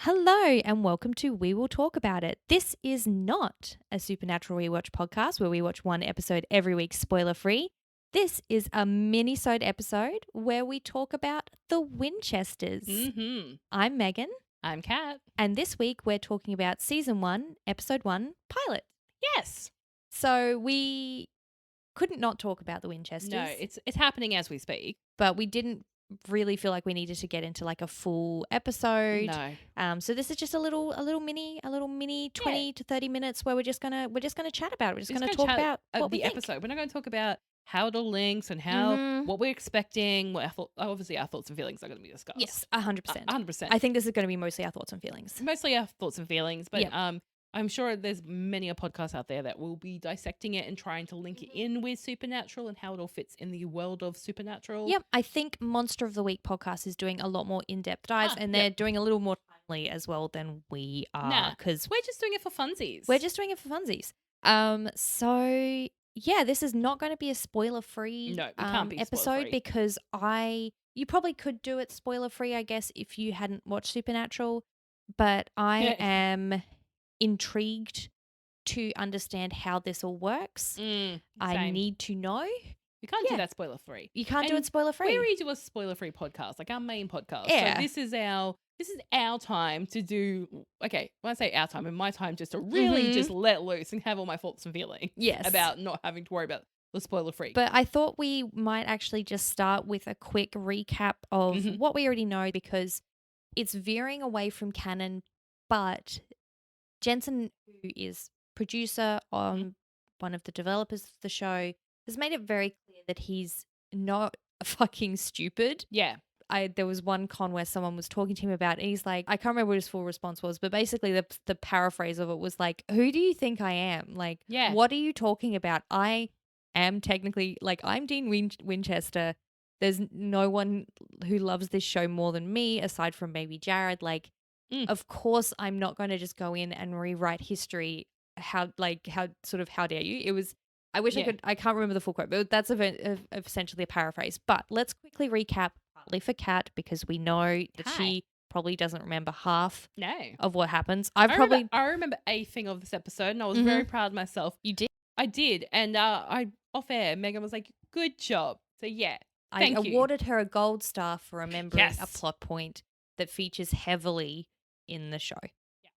Hello and welcome to We Will Talk About It. This is not a Supernatural Rewatch podcast where we watch one episode every week spoiler free. This is a Minisode episode where we talk about the Winchesters. Mm-hmm. I'm Megan, I'm Kat. and this week we're talking about season 1, episode 1, Pilot. Yes. So we couldn't not talk about the Winchesters. No, it's happening as we speak. But we didn't really feel like we needed to get into like a full episode. No. So this is just a little mini 20 to 30 minutes where we're just gonna chat about it. We're just gonna talk about what the we think. episode. We're not going to talk about how it all links and how what we're expecting. Obviously, our thoughts and feelings are going to be discussed. Yes, 100%. 100%. I think this is going to be mostly our thoughts and feelings. Mostly our thoughts and feelings, but Yep. I'm sure there's many a podcast out there that will be dissecting it and trying to link it in with Supernatural and how it all fits in the world of Supernatural. Yep, I think Monster of the Week podcast is doing a lot more in-depth dives, and they're doing a little more timely as well than we are, because we're just doing it for funsies. We're just doing it for funsies. So yeah, this is not going to be a spoiler-free episode spoiler-free. because you probably could do it spoiler-free, I guess, if you hadn't watched Supernatural, but I am intrigued to understand how this all works. I need to know. You can't do that spoiler-free. You can't do it spoiler-free. We already do a spoiler-free podcast, like our main podcast. Yeah. So this is our time to do. Okay, when I say our time, and my time, just to really just let loose and have all my thoughts and feelings. Yes. About not having to worry about the spoiler-free. But I thought we might actually just start with a quick recap of what we already know, because it's veering away from canon, but Jensen, who is producer on one of the developers of the show, has made it very clear that he's not fucking stupid. Yeah. There was one con where someone was talking to him about it, and he's like, I can't remember what his full response was, but basically the paraphrase of it was like, who do you think I am? Like, what are you talking about? I am technically, like, I'm Dean Winchester. There's no one who loves this show more than me, aside from maybe Jared. Like, of course, I'm not going to just go in and rewrite history. How dare you? It was, I wish I could, I can't remember the full quote, but that's essentially a paraphrase. But let's quickly recap, partly for Kat, because we know that she probably doesn't remember half of what happens. I remember a thing of this episode, and I was very proud of myself. You did? I did. And I off air, Megan was like, good job. So yeah, I awarded her a gold star for remembering a plot point that features heavily in the show.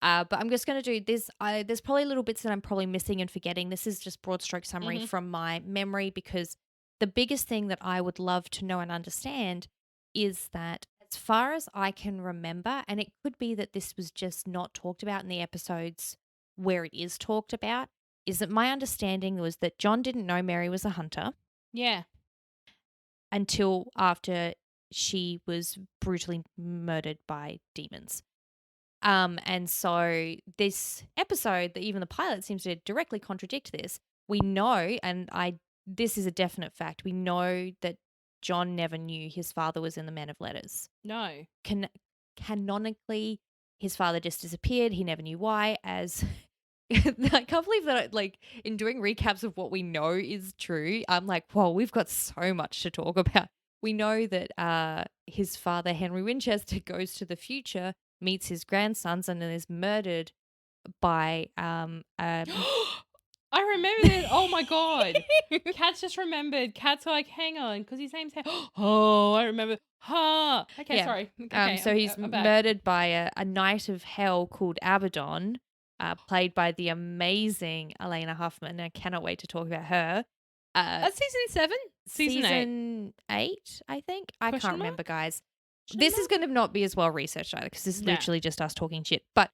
But I'm just going to do this. There's probably little bits that I'm probably missing and forgetting. This is just broad stroke summary from my memory, because the biggest thing that I would love to know and understand is that, as far as I can remember, and it could be that this was just not talked about in the episodes where it is talked about, is that my understanding was that John didn't know Mary was a hunter. Yeah. Until after she was brutally murdered by demons. And so this episode, even the pilot, seems to directly contradict this. We know, and this is a definite fact, we know that John never knew his father was in the Men of Letters. No. Canonically, his father just disappeared. He never knew why. As I can't believe that, like, in doing recaps of what we know is true, I'm like, whoa, we've got so much to talk about. We know that his father, Henry Winchester, goes to the future, meets his grandsons, and then is murdered by I remember that. Oh my god. Kat's just remembered. Kat's like, hang on, because his name's oh, I remember. Okay, sorry. Okay, so he's murdered by a knight of hell called Abaddon, played by the amazing Elena Huffman. I cannot wait to talk about her. That's season 7? Season 8, I think. I can't remember, guys. This is going to not be as well researched either, because this is literally just us talking shit. But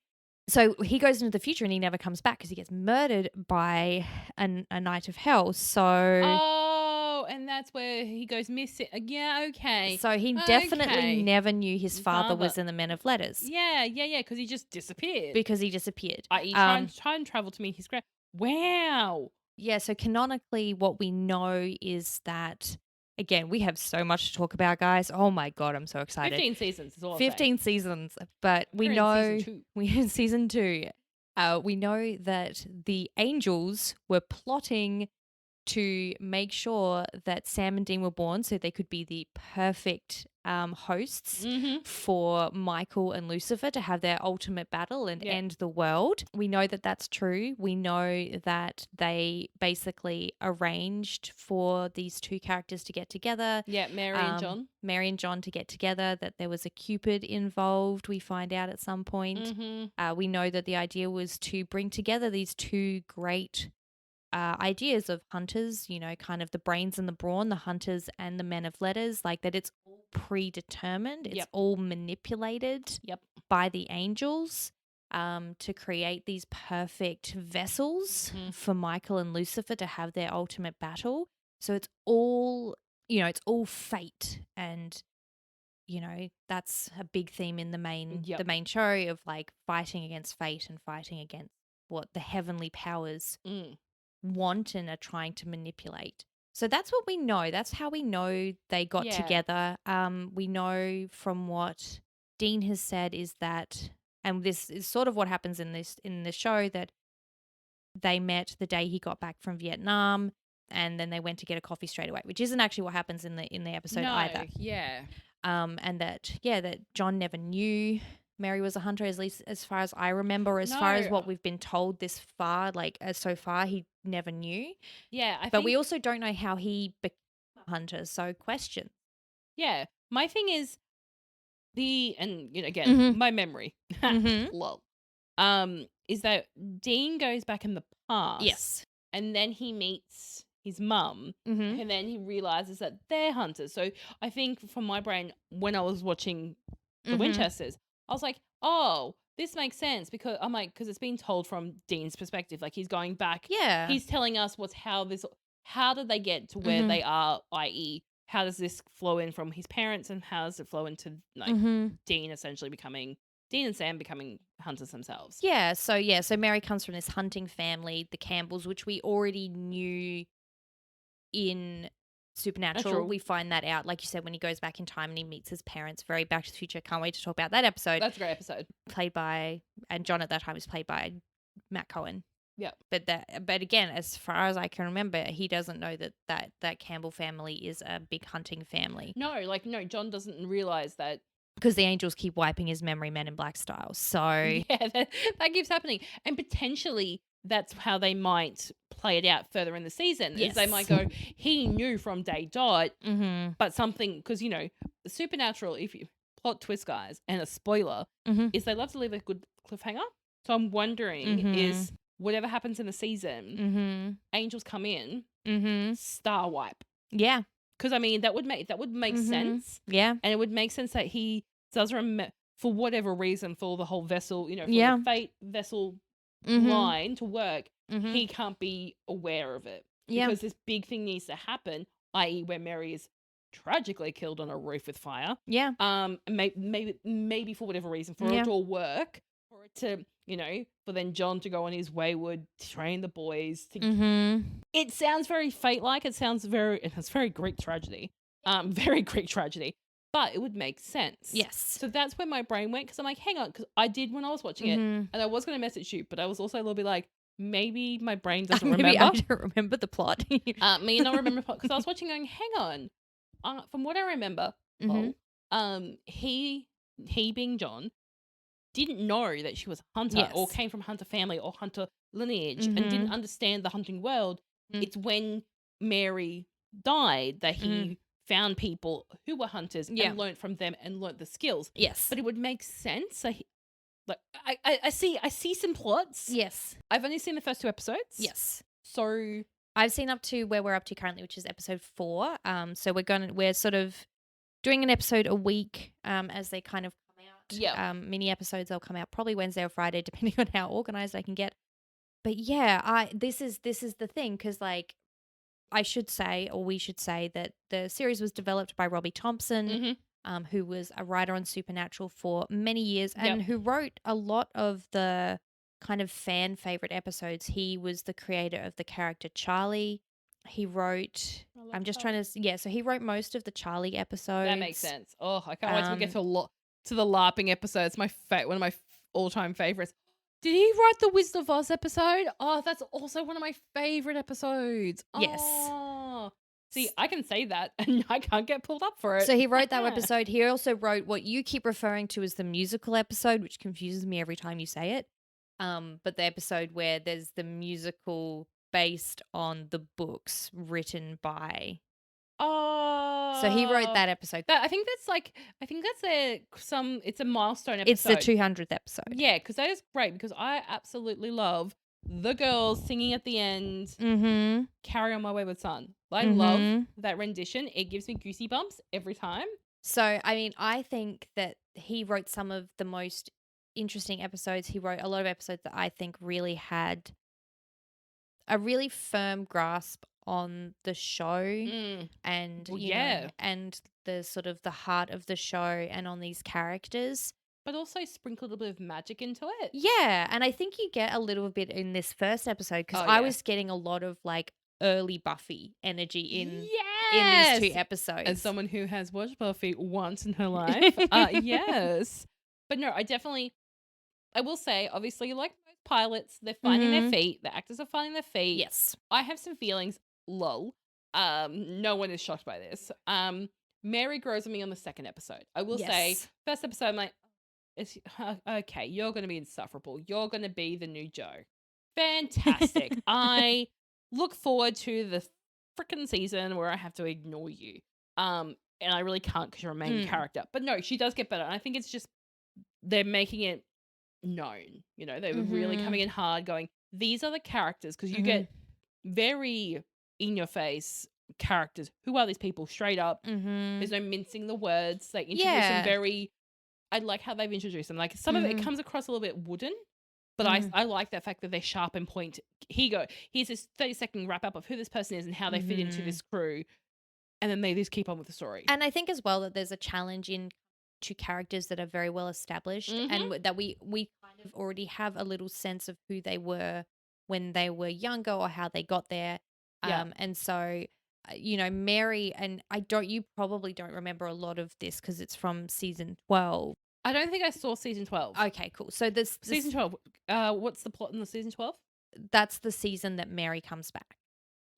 so he goes into the future and he never comes back because he gets murdered by a knight of hell. So and that's where he goes missing. Yeah, okay. So he definitely never knew his father was in the Men of Letters. Yeah, because he just disappeared. I.e. time travel to meet his grand. Wow. Yeah, so canonically what we know is that, again, we have so much to talk about, guys. Oh my God, I'm so excited. 15 seasons is all 15 seasons, but we know we're in season 2. We know that the angels were plotting to make sure that Sam and Dean were born so they could be the perfect hosts for Michael and Lucifer to have their ultimate battle and end the world. We know that that's true. We know that they basically arranged for these two characters to get together. Yeah, Mary and John. Mary and John to get together, that there was a Cupid involved, we find out at some point. We know that the idea was to bring together these two great ideas of hunters, you know, kind of the brains and the brawn, the hunters and the men of letters, like that it's all predetermined, it's all manipulated by the angels to create these perfect vessels for Michael and Lucifer to have their ultimate battle. So it's all, you know, it's all fate, and you know, that's a big theme in the main show of like fighting against fate and fighting against what the heavenly powers want and are trying to manipulate. So that's what we know. That's how we know they got together. We know from what Dean has said is that, and this is sort of what happens in the show, that they met the day he got back from Vietnam, and then they went to get a coffee straight away, which isn't actually what happens in the episode either. Yeah. And that John never knew Mary was a hunter, at least as far as I remember, far as what we've been told this far, so far he never knew. Yeah. But we also don't know how he became a hunter, so question. Yeah. My thing is my memory, lol, is that Dean goes back in the past. Yes. And then he meets his mum, and then he realizes that they're hunters. So I think from my brain, when I was watching The Winchesters, I was like, oh, this makes sense, because because it's being told from Dean's perspective. Like, he's going back. Yeah. He's telling us how did they get to where they are, i.e., how does this flow in from his parents, and how does it flow into Dean and Sam becoming hunters themselves. Yeah. So Mary comes from this hunting family, the Campbells, which we already knew in Supernatural. We find that out, like you said, when he goes back in time and he meets his parents. Very Back to the Future. Can't wait to talk about that episode. That's a great episode. And John at that time was played by Matt Cohen. Yeah. But again, as far as I can remember, he doesn't know that Campbell family is a big hunting family. No, John doesn't realize that. Because the angels keep wiping his memory, Men in Black style. So yeah, that keeps happening. And potentially that's how they might play it out further in the season. Yes. Is they might go, he knew from day dot, but something, because, the Supernatural, if you plot twist, guys, and a spoiler, is they love to leave a good cliffhanger. So I'm wondering is whatever happens in the season, angels come in, star wipe. Yeah. Because that would make sense. Yeah. And it would make sense that he does remember, for whatever reason, for the whole vessel, for the fate vessel line to work, he can't be aware of it. Because this big thing needs to happen, i.e. where Mary is tragically killed on a roof with fire. Yeah. Maybe for whatever reason, for it to all work, for it to, for then John to go on his wayward, train the boys to. It sounds very fate-like. It's very Greek tragedy. Very Greek tragedy. But it would make sense. Yes. So that's where my brain went, because I'm like, hang on, because I did when I was watching it, and I was going to message you, but I was also a little bit like, maybe my brain doesn't remember. I don't remember the plot. Me not remember the plot, because I was watching going, hang on. From what I remember, he being John, didn't know that she was a hunter or came from hunter family or hunter lineage and didn't understand the hunting world. It's when Mary died that he found people who were hunters and learned from them and learned the skills. Yes. But it would make sense. So I see some plots. Yes. I've only seen the first 2 episodes. Yes. So I've seen up to where we're up to currently, which is episode 4. So we're sort of doing an episode a week as they kind of come out. Yeah. Mini episodes, they'll come out probably Wednesday or Friday, depending on how organized I can get. But yeah, this is the thing, because we should say that the series was developed by Robbie Thompson, who was a writer on Supernatural for many years and who wrote a lot of the kind of fan favorite episodes. He was the creator of the character Charlie. He wrote, so he wrote most of the Charlie episodes. That makes sense. Oh, I can't wait to get to the LARPing episode. It's one of my all-time favorites. Did he write the Wizard of Oz episode? Oh, that's also one of my favorite episodes. Yes. Oh, See, I can say that and I can't get pulled up for it. So he wrote that episode. He also wrote what you keep referring to as the musical episode, which confuses me every time you say it. But the episode where there's the musical based on the books written by. Oh. So he wrote that episode. I think that's it's a milestone episode. It's the 200th episode. Yeah, because that is great because I absolutely love the girls singing at the end, Carry On My Wayward Son. I love that rendition. It gives me goosey bumps every time. So, I mean, I think that he wrote some of the most interesting episodes. He wrote a lot of episodes that I think really had a really firm grasp on the show and, you know, and the sort of the heart of the show and on these characters. But also sprinkled a bit of magic into it. Yeah, and I think you get a little bit in this first episode because I was getting a lot of like early Buffy energy in these 2 episodes. As someone who has watched Buffy once in her life, yes. But no, I will say, obviously, like most pilots, they're finding their feet. The actors are finding their feet. Yes. I have some feelings. Lol. No one is shocked by this. Mary grows on me on the second episode. I will say, first episode, I'm like, okay, you're going to be insufferable. You're going to be the new Joe. Fantastic. I look forward to the freaking season where I have to ignore you. And I really can't because you're a main character. But no, she does get better. And I think it's just they're making it known. You know, they were really coming in hard going, these are the characters because you get very in your face characters. Who are these people? Straight up. There's no mincing the words. They introduce them very... I like how they've introduced them. Like some of it comes across a little bit wooden, but I like that fact that they're sharp and point. Here's this 30-second wrap up of who this person is and how they fit into this crew. And then they just keep on with the story. And I think as well that there's a challenge in to characters that are very well established and that we kind of already have a little sense of who they were when they were younger or how they got there. And so, you know, Mary, and you probably don't remember a lot of this because it's from season 12. I don't think I saw season 12. Okay, cool. So this season 12. What's the plot in the season 12? That's the season that Mary comes back.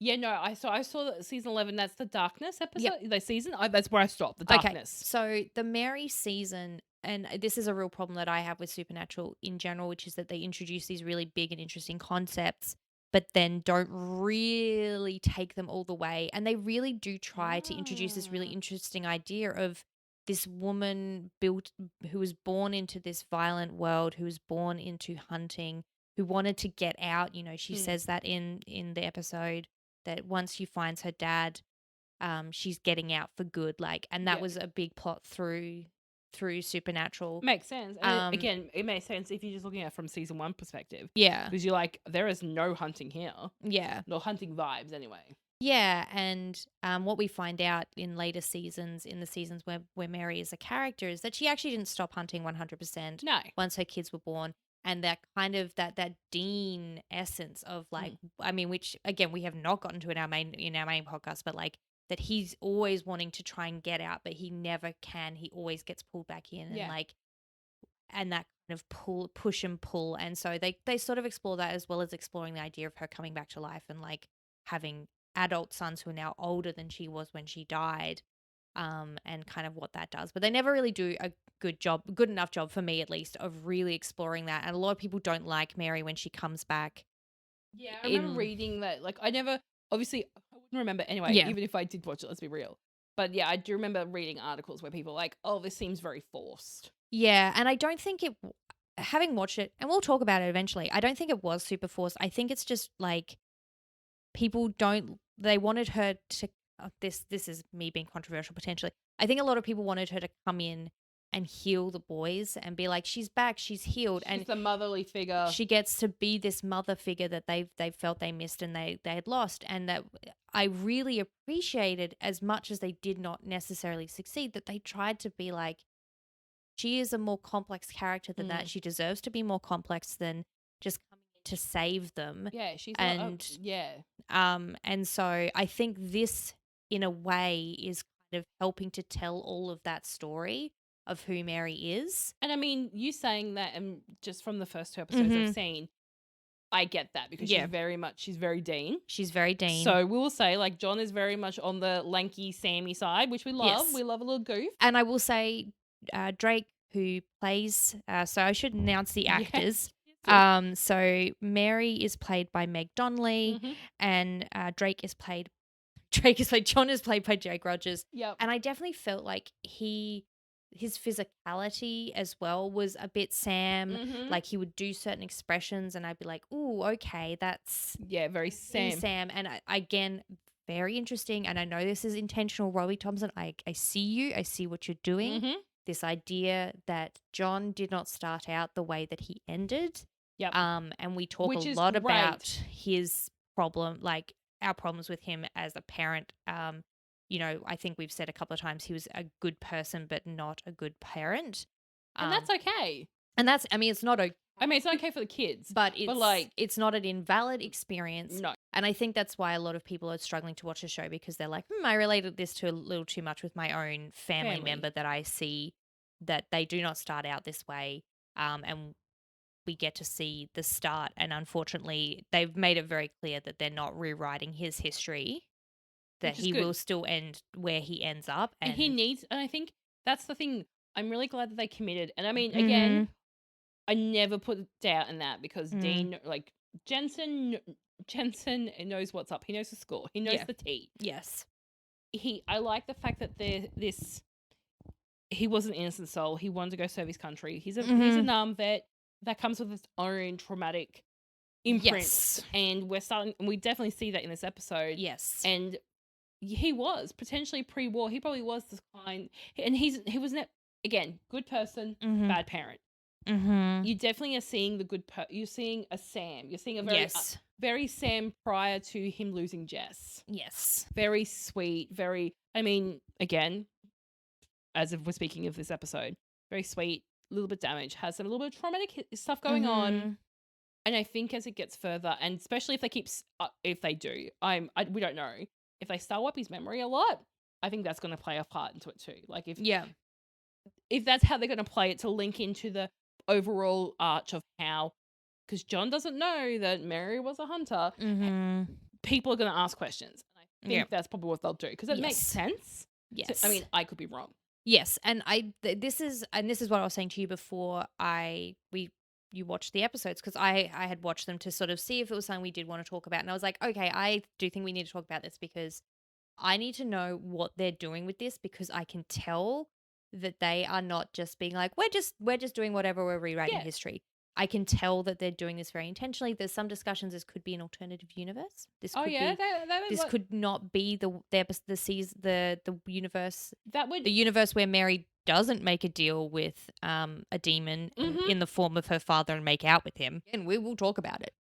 Yeah, no, I saw that season 11. That's the darkness episode. The season. That's where I stopped. The darkness. Okay, so the Mary season, and this is a real problem that I have with Supernatural in general, which is that they introduce these really big and interesting concepts, but then don't really take them all the way. And they really do try to introduce this really interesting idea of this woman who was born into this violent world, who was born into hunting, who wanted to get out. You know, she says that in the episode that once she finds her dad, she's getting out for good. Like, and that was a big plot through Supernatural. Makes sense. And again, it makes sense if you're just looking at it from season 1 perspective. Yeah. Because you're like, there is no hunting here. Yeah. No hunting vibes anyway. Yeah, and what we find out in later seasons, in the seasons where Mary is a character, is that she actually didn't stop hunting 100%. No. Once her kids were born. And that kind of that Dean essence of like, I mean, which again we have not gotten to in our main podcast, but like that he's always wanting to try and get out, but he never can. He always gets pulled back in, and like, and that kind of push and pull. And so they sort of explore that as well as exploring the idea of her coming back to life and like having adult sons who are now older than she was when she died. And kind of what that does. But they never really do a good enough job for me at least, of really exploring that. And a lot of people don't like Mary when she comes back. Yeah, I remember reading that. Like, I wouldn't remember anyway, even if I did watch it, let's be real. But yeah, I do remember reading articles where people were like, oh, this seems very forced. Yeah, and I don't think having watched it, and we'll talk about it eventually, I don't think it was super forced. I think it's just like they wanted her to, this is me being controversial potentially. I think a lot of people wanted her to come in and heal the boys and be like, she's back, she's healed. She's the motherly figure. She gets to be this mother figure that they felt they missed and they had lost. And that I really appreciated, as much as they did not necessarily succeed, that they tried to be like, she is a more complex character than that. She deserves to be more complex than just coming in to save them. Yeah, she's and so I think this, in a way, is kind of helping to tell all of that story of who Mary is. And I mean, you saying that, and just from the first 2 episodes I've seen, I get that because she's very Dean. She's very Dean. So we will say, like, John is very much on the lanky, Sammy side, which we love. Yes. We love a little goof. And I will say, Drake, who plays, so I should announce the actors. Yes. So Mary is played by Meg Donnelly, and John is played by Jake Rogers. Yep. And I definitely felt like his physicality as well was a bit Sam. Like he would do certain expressions and I'd be like, ooh, okay, that's very Sam. And again, very interesting. And I know this is intentional. Robbie Thompson, I see you. I see what you're doing. This idea that John did not start out the way that he ended. Yep. And we talk a lot about his problem, like our problems with him as a parent. You know, I think we've said a couple of times he was a good person, but not a good parent. And that's okay. And that's, I mean, it's not okay. I mean, it's not okay for the kids. But it's not an invalid experience. No. And I think that's why a lot of people are struggling to watch the show because they're like, I related this to a little too much with my own family member that I see that they do not start out this way. And we get to see the start. And unfortunately, they've made it very clear that they're not rewriting his history. That he will still end where he ends up. And he needs, and I think that's the thing. I'm really glad that they committed. And I mean, again, I never put doubt in that because Dean, like Jensen knows what's up. He knows the score. He knows the tea. Yes. I like the fact that he was an innocent soul. He wanted to go serve his country. He's a Nam vet that comes with its own traumatic imprints. And we definitely see that in this episode. Yes. And he was potentially pre-war. He probably was this kind, and he was again good person, bad parent. You definitely are seeing the good. You're seeing a Sam. You're seeing a very very Sam prior to him losing Jess. Yes, very sweet. Very. I mean, again, as if we're speaking of this episode, very sweet. A little bit damaged. Has some a little bit of traumatic stuff going on. And I think as it gets further, and especially if they if they do, we don't know. If they start up his memory a lot, I think that's going to play a part into it too. Like if that's how they're going to play it to link into the overall arch of how, because John doesn't know that Mary was a hunter, people are going to ask questions. And I think that's probably what they'll do because it makes sense. Yes. I mean, I could be wrong. Yes. And this is what I was saying to you before you watched the episodes because I had watched them to sort of see if it was something we did want to talk about. And I was like, okay, I do think we need to talk about this because I need to know what they're doing with this because I can tell that they are not just being like, we're just doing whatever, we're rewriting history. I can tell that they're doing this very intentionally. There's some discussions this could be an alternative universe. This could this could not be the universe the universe where Mary doesn't make a deal with a demon in the form of her father and make out with him. And we will talk about it.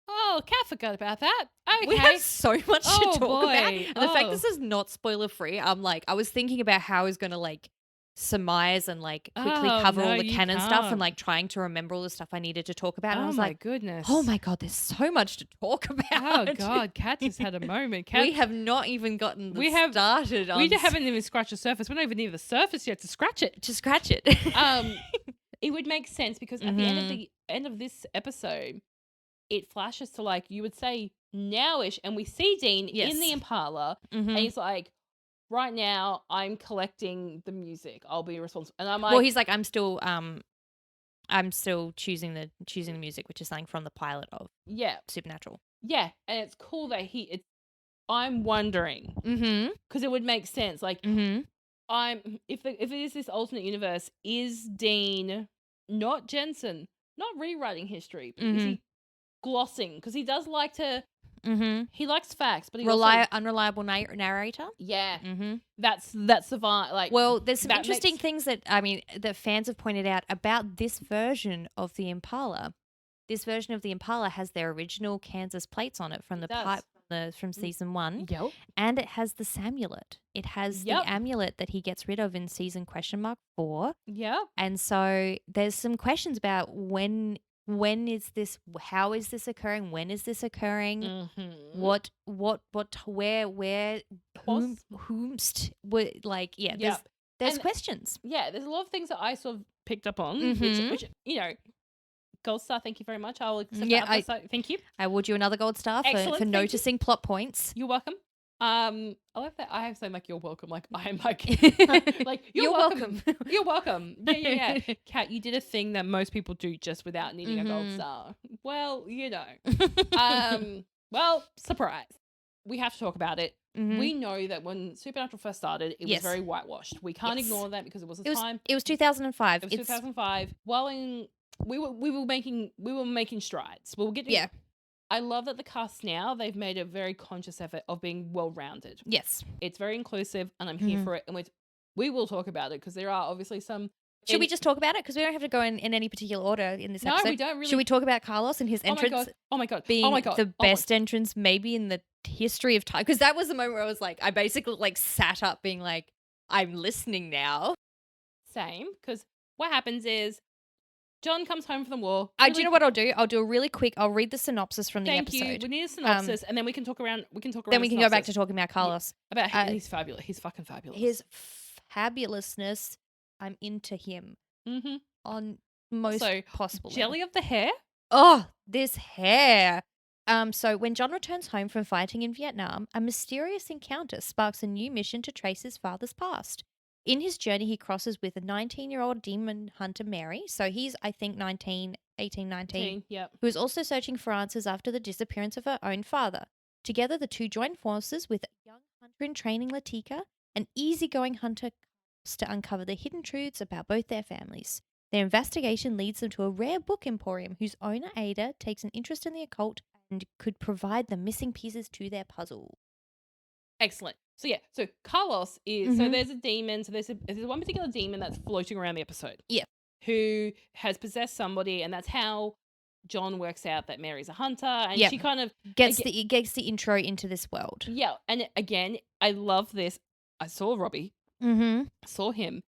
Oh, Kat forgot about that. Okay. We have so much to talk about. And the fact this is not spoiler free, I was thinking about how I was going to like surmise and like quickly cover all the canon stuff and like trying to remember all the stuff I needed to talk about. And I was like, goodness. Oh my God, there's so much to talk about. Oh God, Kat just had a moment. We have not even gotten started on... We haven't even scratched the surface. We're not even near the surface yet to scratch it. It would make sense because at the end of this episode, it flashes to like, you would say nowish, and we see Dean in the Impala and he's like, right now, I'm collecting the music. I'll be responsible. And I'm like, well, he's like, I'm still choosing the music, which is something from the pilot of Supernatural. Yeah, and it's cool that I'm wondering because it would make sense. Like, if it is this alternate universe, is Dean not Jensen, not rewriting history, but is he glossing? Because he does like to. He likes facts, but he unreliable narrator. Yeah, that's the vibe. Like, well, there's some interesting things that fans have pointed out about this version of the Impala. This version of the Impala has their original Kansas plates on it from from season 1. Yep. And it has the Samulet. It has the amulet that he gets rid of in season (4). Yep. And so there's some questions about when is this, how is this occurring, when is this occurring, what where whomst, like, there's questions. Yeah, there's a lot of things that I sort of picked up on, which gold star. Thank you very much. I'll accept that. Thank you. I award you another gold star for noticing plot points. You're welcome. I love that I have so like you're welcome. Like I'm like like you're welcome. You're welcome. Yeah. Kat, you did a thing that most people do just without needing a gold star. Well, well, surprise. We have to talk about it. We know that when Supernatural first started, it was very whitewashed. We can't ignore that because it was a time. It was 2005. It was 2005. Well, we were making strides. We'll get to I love that the cast now, they've made a very conscious effort of being well-rounded. Yes. It's very inclusive, and I'm here for it. And we will talk about it because there are obviously some... Should we just talk about it? Because we don't have to go in any particular order in this episode. No, we don't really. Should we talk about Carlos and his entrance? Oh my God. Being the best entrance maybe in the history of time. Because that was the moment where I was like, I basically like sat up being like, I'm listening now. Same. Because what happens is, John comes home from the war. Do you know what I'll do? I'll do a really quick. I'll read the synopsis from the episode. Thank you. We need a synopsis, and then we can talk around. Then we can go back to talking about Carlos. Yeah, about he's fabulous. He's fucking fabulous. His fabulousness. I'm into him on most possible. Jelly of the hair. Oh, this hair. So when John returns home from fighting in Vietnam, a mysterious encounter sparks a new mission to trace his father's past. In his journey, he crosses with a 19-year-old demon hunter, Mary. So he's, I think, 19, who is also searching for answers after the disappearance of her own father. Together, the two join forces with a young hunter in training, Latika, an easygoing hunter, to uncover the hidden truths about both their families. Their investigation leads them to a rare book emporium whose owner, Ada, takes an interest in the occult and could provide the missing pieces to their puzzle. Excellent. So Carlos is, so there's a demon, so there's one particular demon that's floating around the episode. Yeah. Who has possessed somebody, and that's how John works out that Mary's a hunter, and she kind of gets the intro into this world. Yeah, and again, I love this. I saw Robbie, saw him,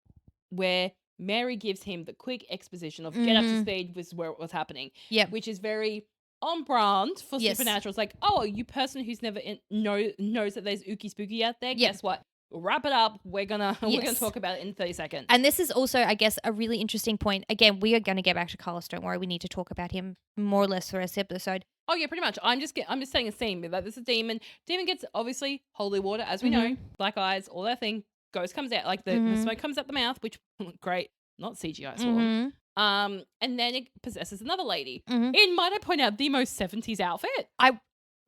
where Mary gives him the quick exposition of get up to speed with what's happening. Yeah, which is very on brand for Supernatural. It's like, oh, you person who's never knows that there's ooky spooky out there. Guess what? We'll wrap it up. We're gonna talk about it in 30 seconds. And this is also, I guess, a really interesting point. Again, we are gonna get back to Carlos. Don't worry, we need to talk about him more or less for the rest of the episode. Oh yeah, pretty much. I'm just saying a scene. Like, this is a demon. Demon gets obviously holy water, as we know, black eyes, all that thing. Ghost comes out, like the smoke comes out the mouth, which great, not CGI swarm. And then it possesses another lady in, might I point out, the most 70s outfit.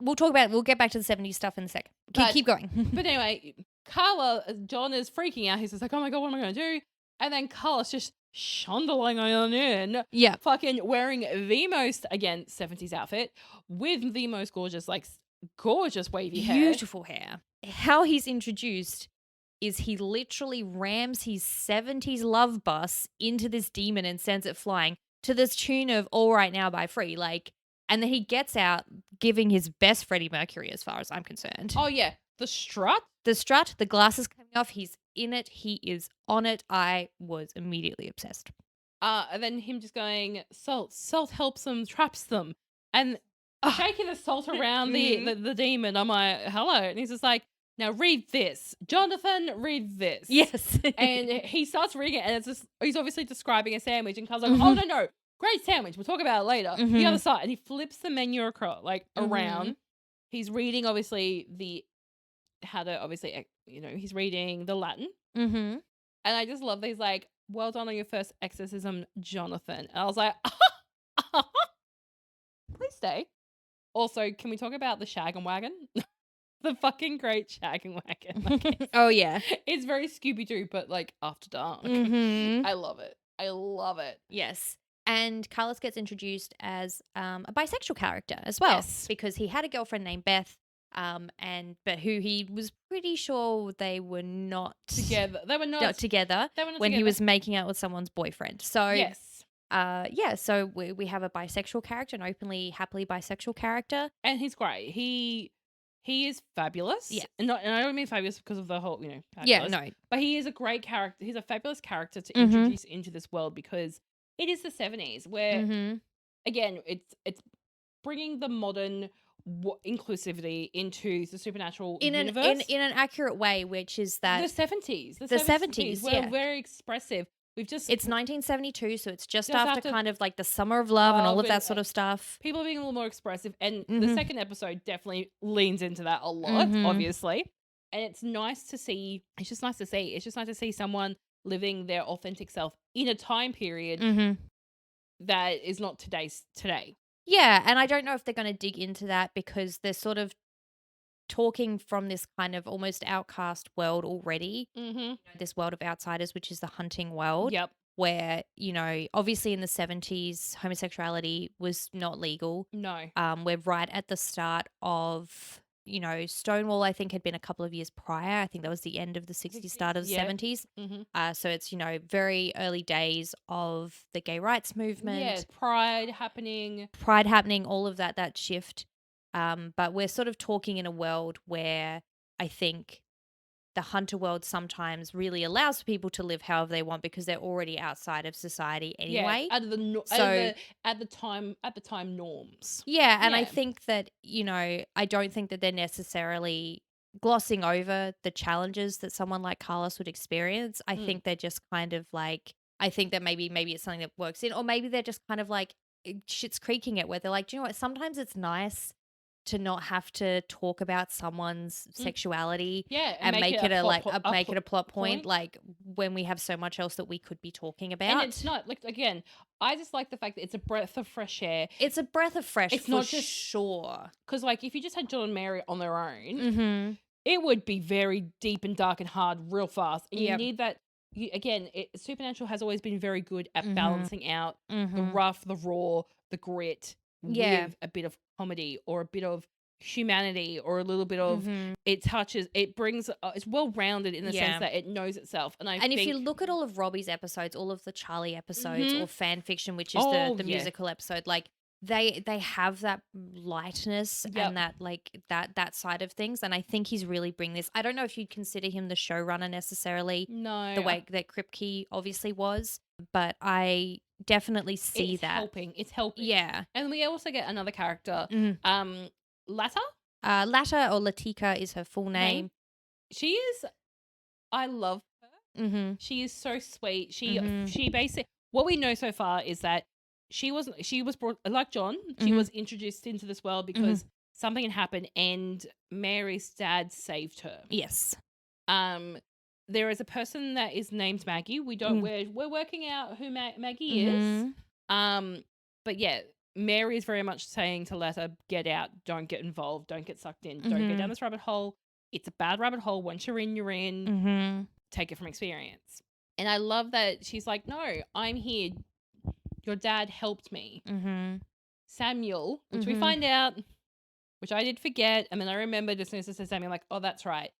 We'll get back to the 70s stuff in a sec. Keep going. But anyway, John is freaking out. He's just like, oh my God, what am I going to do? And then Carlos just shundling on in. Yeah. Fucking wearing the most, again, 70s outfit with the most gorgeous wavy hair. Beautiful hair. How he's introduced is he literally rams his 70s love bus into this demon and sends it flying to this tune of All Right Now by Free. And then he gets out giving his best Freddie Mercury as far as I'm concerned. Oh, yeah. The strut, the glasses coming off. He's in it. He is on it. I was immediately obsessed. And then him just going, salt helps them, traps them. And shaking the salt around the demon. I'm like, hello. And he's just like, now read this. Jonathan, read this. Yes. And he starts reading it, and it's just, he's obviously describing a sandwich, and Carl's like, oh, no. Great sandwich. We'll talk about it later. The other side. And he flips the menu across, around. He's reading, obviously, he's reading the Latin. And I just love that he's like, well done on your first exorcism, Jonathan. And I was like, please stay. Also, can we talk about the Shag and Wagon? The fucking great Shag and Wagon. Oh, yeah. It's very Scooby-Doo, but after dark. I love it. Yes. And Carlos gets introduced as a bisexual character as well. Yes. Because he had a girlfriend named Beth, but who he was pretty sure they were not together. They were not together when he was making out with someone's boyfriend. So yes. So we have a bisexual character, an openly, happily bisexual character. And he's great. He is fabulous. Yeah. And I don't mean fabulous because of the whole, fabulous. Yeah, no. But he is a great character. He's a fabulous character to introduce into this world because it is the 70s where, again, it's bringing the modern inclusivity into the supernatural universe. In an accurate way, which is that... The 70s. The 70s, were very expressive It's 1972, so it's just after kind of like the Summer of Love and all of that sort of stuff. People are being a little more expressive, and the second episode definitely leans into that a lot, obviously. And it's nice to see. It's just nice to see. It's just nice to see someone living their authentic self in a time period that is not today. Yeah, and I don't know if they're going to dig into that because they're sort of talking from this kind of almost outcast world already. This world of outsiders, which is the hunting world. Yep. Where, you know, obviously in the 70s, homosexuality was not legal. No. We're right at the start of, you know, Stonewall, I think, had been a couple of years prior. I think that was the end of the 60s, start of the 70s. So it's, you know, very early days of the gay rights movement. Yeah, pride happening, all of that shift. But we're sort of talking in a world where I think the hunter world sometimes really allows for people to live however they want because they're already outside of society anyway. Yeah, at the time norms. Yeah, and I think that, you know, I don't think that they're necessarily glossing over the challenges that someone like Carlos would experience. I think they're just kind of like, I think that maybe it's something that works in, or maybe they're just kind of like Schitts Creeking it, where they're like, do you know what, sometimes it's nice to not have to talk about someone's sexuality and make it a plot point, like when we have so much else that we could be talking about. And it's not, like, again, I just like the fact that it's a breath of fresh air. It's a breath of fresh, it's for not just, sure. Because, like, if you just had John and Mary on their own, it would be very deep and dark and hard real fast. And you need that. Supernatural has always been very good at balancing out the rough, the raw, the grit with a bit of comedy or a bit of humanity or a little bit of it brings it's well rounded in the sense that it knows itself. And if you look at all of Robbie's episodes, all of the Charlie episodes or fan fiction, which is the musical episode, like they have that lightness and that like that side of things, and I think he's really bring this. I don't know if you'd consider him the showrunner necessarily, the way that Kripke obviously was, but I definitely see that it's helping. Yeah. And we also get another character, Latta or Latika is her full name. She is, I love her. She is so sweet. She basically, what we know so far is that she was brought, like John, she was introduced into this world because something had happened and Mary's dad saved her. Yes. There is a person that is named Maggie. We don't we're working out who Maggie is. But yeah, Mary is very much saying to Letta, get out, don't get involved, don't get sucked in, don't go down this rabbit hole. It's a bad rabbit hole. Once you're in, you're in. Take it from experience. And I love that she's like, no, I'm here. Your dad helped me. Samuel, which we find out, which I did forget, and then I remembered as soon as it said Samuel, like, oh, that's right.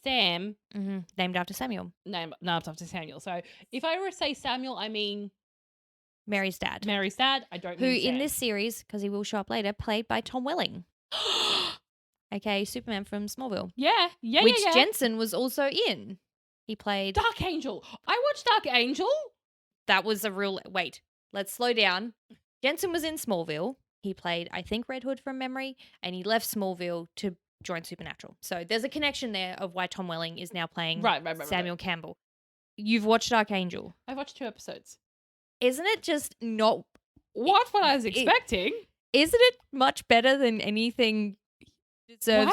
Sam. Named after Samuel. Named after Samuel. So if I were to say Samuel, I mean Mary's dad. I don't mean Who Sam. In this series, because he will show up later, played by Tom Welling. Okay, Superman from Smallville. Yeah. Which Jensen was also in. He played Dark Angel. I watched Dark Angel. That was a real... Wait, let's slow down. Jensen was in Smallville. He played, I think, Red Hood from memory, and he left Smallville to join Supernatural. So there's a connection there of why Tom Welling is now playing Samuel Campbell. You've watched Dark Angel. I've watched 2 episodes. Isn't it just not... What I was expecting? Isn't it much better than anything deserves?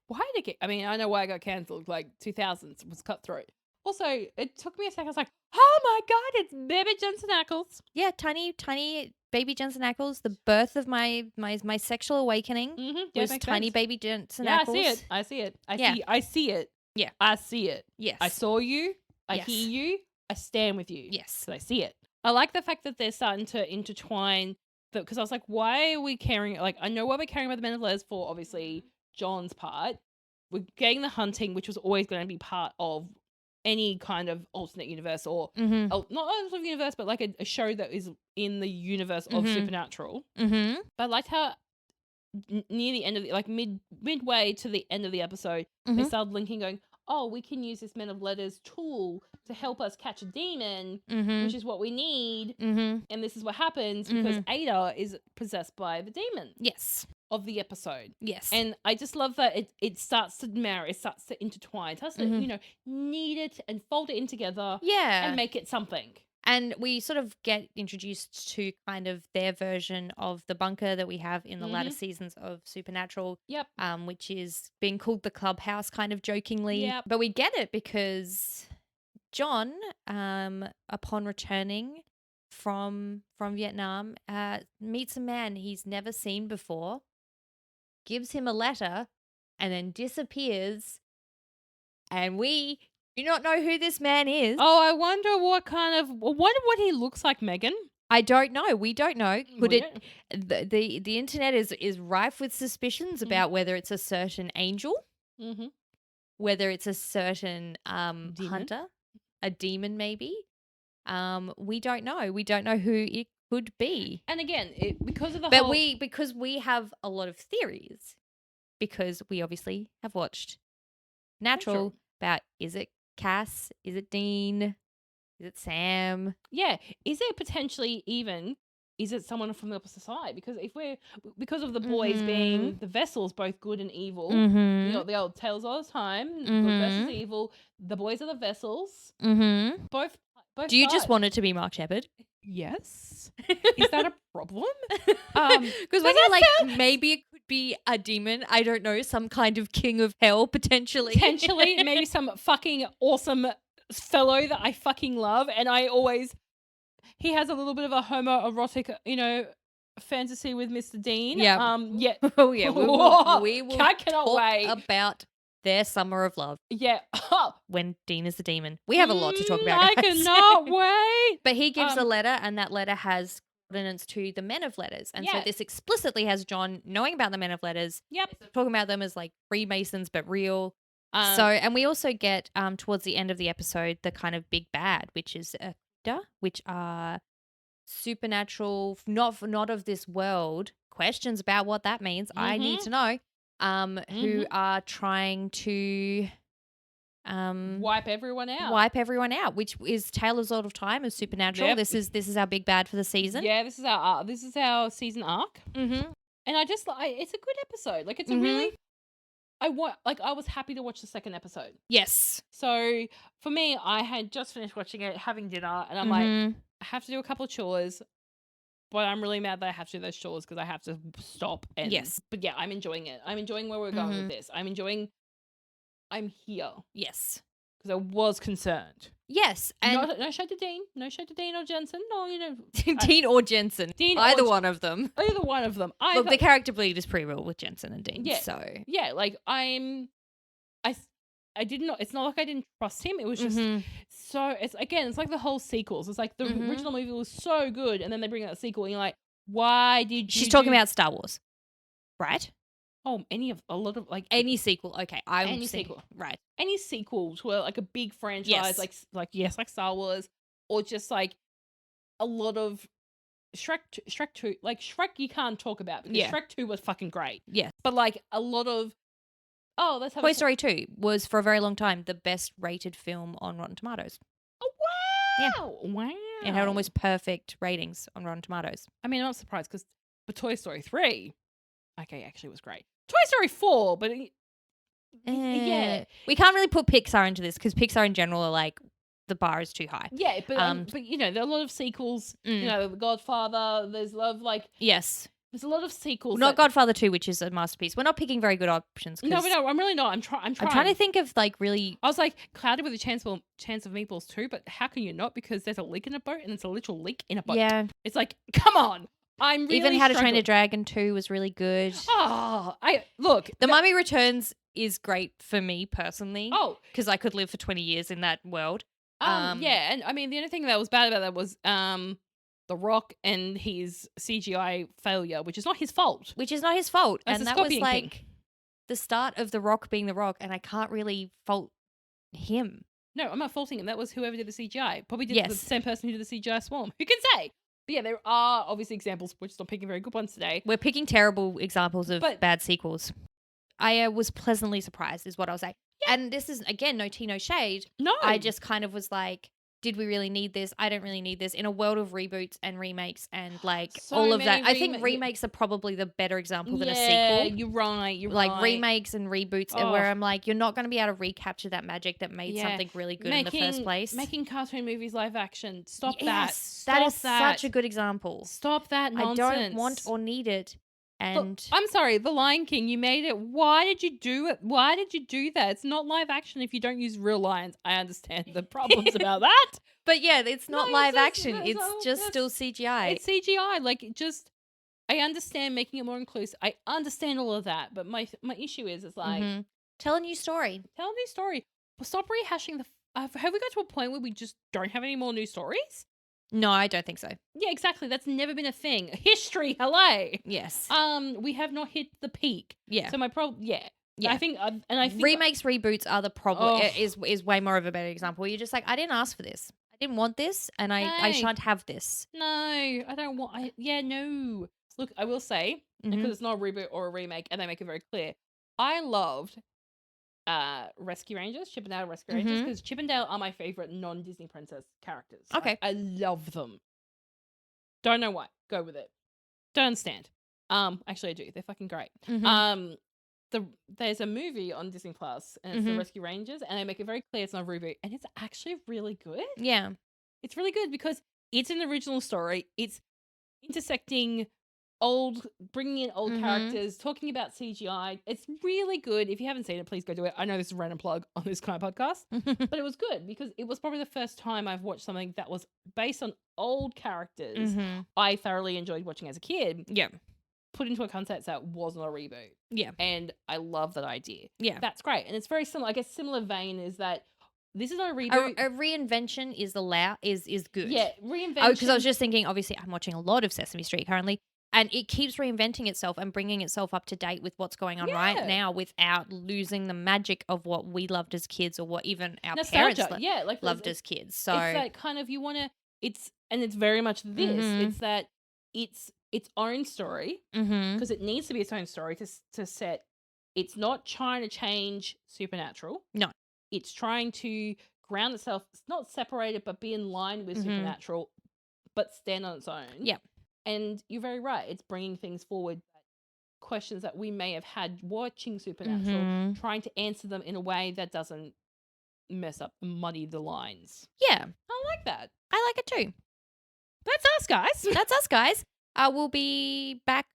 Why did it get... I mean, I know why it got cancelled. Like, 2000s was cutthroat. Also, it took me a second. I was like, oh my God, it's baby Jensen Ackles. Yeah, tiny baby Jensen Ackles. The birth of my sexual awakening was tiny baby Jensen Ackles. I see it. I see it. Yeah. I see it. Yes. I saw you. I hear you. I stand with you. Yes. So I see it. I like the fact that they're starting to intertwine, because I was like, why are we caring? Like, I know why we're caring about the Men of Letters for, obviously, John's part. We're getting the hunting, which was always going to be part of any kind of alternate universe or not alternate universe, but like a show that is in the universe of Supernatural. But I liked how near the end of like midway to the end of the episode, they started linking, going, oh, we can use this Men of Letters tool to help us catch a demon, which is what we need. And this is what happens because Ada is possessed by the demon. Yes. Of the episode. Yes. And I just love that it starts to marry, it starts to intertwine, it starts to, knead it and fold it in together. Yeah. And make it something. And we sort of get introduced to kind of their version of the bunker that we have in the latter seasons of Supernatural. Yep. Which is being called the clubhouse kind of jokingly. Yep. But we get it because John, upon returning from Vietnam, meets a man he's never seen before, gives him a letter, and then disappears. And we do not know who this man is. Oh, I wonder what he looks like, Megan. I don't know. We don't know. The internet is rife with suspicions about whether it's a certain angel, whether it's a certain hunter, a demon maybe. We don't know. We don't know who it could be. And again, because we have a lot of theories, because we obviously have watched Natural about, is it Cass? Is it Dean? Is it Sam? Yeah. Is it potentially is it someone from the opposite side? Because of the boys being the vessels, both good and evil. You know, the old tales all the time. Good versus evil. The boys are the vessels. Both Do you sides. just want it to be Mark Sheppard? Yes. Is that a problem? Because when you're like, maybe it could be a demon, I don't know, some kind of king of hell, potentially. Maybe some fucking awesome fellow that I fucking love, and he has a little bit of a homoerotic, fantasy with Mr. Dean. Yeah. Yeah. Oh yeah. We will I cannot talk wait about their summer of love. Yeah. When Dean is the demon. We have a lot to talk about. I cannot wait. But he gives a letter, and that letter has coordinates to the Men of Letters. And so this explicitly has John knowing about the Men of Letters. Yep. Talking about them as like Freemasons, but real. And we also get towards the end of the episode the kind of big bad, which is which are supernatural, not of this world. Questions about what that means. I need to know. Who are trying to wipe everyone out, which is Taylor's Lord of Time of Supernatural. Yep. This is our big bad for the season. Yeah, this is our season arc. And I just it's a good episode. Like, it's a really, I was happy to watch the second episode. Yes. So for me, I had just finished watching it, having dinner, and I'm like, I have to do a couple of chores. But I'm really mad that I have to do those chores because I have to stop. But yeah, I'm enjoying it. I'm enjoying where we're going with this. I'm here. Yes. Because I was concerned. Yes. And no shade to Dean. No shade to Dean or Jensen. No, Dean or Jensen. Either one of them. Either one of them. Look, the character bleed is pretty real with Jensen and Dean. Yeah. So. Yeah, like I did not. It's not like I didn't trust him. It was just so. It's like the whole sequels. It's like the original movie was so good, and then they bring out a sequel, and you're like, why did you? She's talking about Star Wars, right? Oh, a lot of like any sequel. Okay, any sequel, right? Any sequel to like a big franchise, like Star Wars, or just like a lot of Shrek 2. Like Shrek, you can't talk about because Shrek 2 was fucking great. Yeah, but like a lot of. Oh, let's have Toy Story 2 was for a very long time the best rated film on Rotten Tomatoes. Oh, wow. Yeah. Wow. It had almost perfect ratings on Rotten Tomatoes. I mean, I'm not surprised because for Toy Story 3, actually was great. Toy Story 4, but yeah. We can't really put Pixar into this because Pixar in general are like, the bar is too high. Yeah, but there are a lot of sequels. The Godfather, there's a lot of like... Yes. There's a lot of sequels. Not Godfather 2, which is a masterpiece. We're not picking very good options. No, I'm really not. I'm trying. I'm trying to think of like really. I was like Clouded with a Chance of Meatballs too, but how can you not? Because there's a leak in a boat, and it's a literal leak in a boat. Yeah, it's like, come on. I'm really even How to Train a Dragon 2 was really good. Oh, The Mummy Returns is great for me personally. Oh, because I could live for 20 years in that world. Yeah, and I mean the only thing that was bad about that was The Rock and his CGI failure, which is not his fault. That's and that was like the start of The Rock being The Rock, and I can't really fault him. No, I'm not faulting him. That was whoever did the CGI. Probably did the same person who did the CGI Swarm. Who can say? But yeah, there are obviously examples. We're just not picking very good ones today. We're picking terrible examples of bad sequels. I was pleasantly surprised is what I'll say. Yeah. And this is, again, no tea, no shade. No. I just kind of was like, did we really need this? I don't really need this. In a world of reboots and remakes and like So all of that, many I think remakes are probably the better example than a Yeah, sequel. you're right. You're Like right. remakes and reboots where I'm like, you're not going to be able to recapture that magic that made something really good in the first place. Making cartoon movies live action. Stop that. Yes, Stop that is such a good example. Stop that nonsense. I don't want or need it. And look, I'm sorry, The Lion King, you made it. Why did you do it? Why did you do that? It's not live action if you don't use real lions. I understand the problems about that. But yeah, it's not live action. It's just still CGI. It's CGI. Like, I understand making it more inclusive. I understand all of that. But my issue is like... Tell a new story. Tell a new story. But stop rehashing the... have we got to a point where we just don't have any more new stories? No, I don't think so. Yeah, exactly. That's never been a thing. History, hello. Yes. We have not hit the peak. Yeah. So my problem... Yeah. Yeah, I think remakes, reboots are the problem. Is way more of a better example. You're just like, I didn't ask for this. I didn't want this, and I shan't have this. No, I don't want. No. Look, I will say because it's not a reboot or a remake, and they make it very clear. I loved Rescue Rangers, Chip and Dale Rescue Rangers, because Chip and Dale are my favorite non-Disney princess characters. Okay, I love them. Don't know why. Go with it. Don't understand. Actually, I do. They're fucking great. There's a movie on Disney Plus, and it's the Rescue Rangers, and they make it very clear it's not a reboot, and it's actually really good. Yeah, it's really good because it's an original story. It's intersecting bringing in old characters, talking about CGI. It's really good. If you haven't seen it, please go do it. I know this is a random plug on this kind of podcast, but it was good because it was probably the first time I've watched something that was based on old characters. I thoroughly enjoyed watching as a kid. Yeah. Put into a context that wasn't a reboot. Yeah. And I love that idea. Yeah. That's great. And it's very similar. I guess similar vein is that this is not a reboot. A reinvention is good. Yeah, reinvention. Oh, because I was just thinking, obviously, I'm watching a lot of Sesame Street currently, and it keeps reinventing itself and bringing itself up to date with what's going on right now without losing the magic of what we loved as kids or what even our parents loved as kids. So it's like kind of it's very much this. It's that it's its own story because it needs to be its own story to set. It's not trying to change Supernatural. No. It's trying to ground itself. It's not separated, but be in line with Supernatural, but stand on its own. Yeah. And you're very right. It's bringing things forward, questions that we may have had watching Supernatural, trying to answer them in a way that doesn't muddy the lines. Yeah. I like that. I like it too. That's us, guys. That's us, guys. We'll be back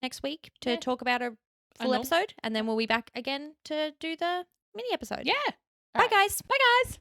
next week to talk about a full episode, and then we'll be back again to do the mini episode. Yeah. Bye, guys. Bye, guys.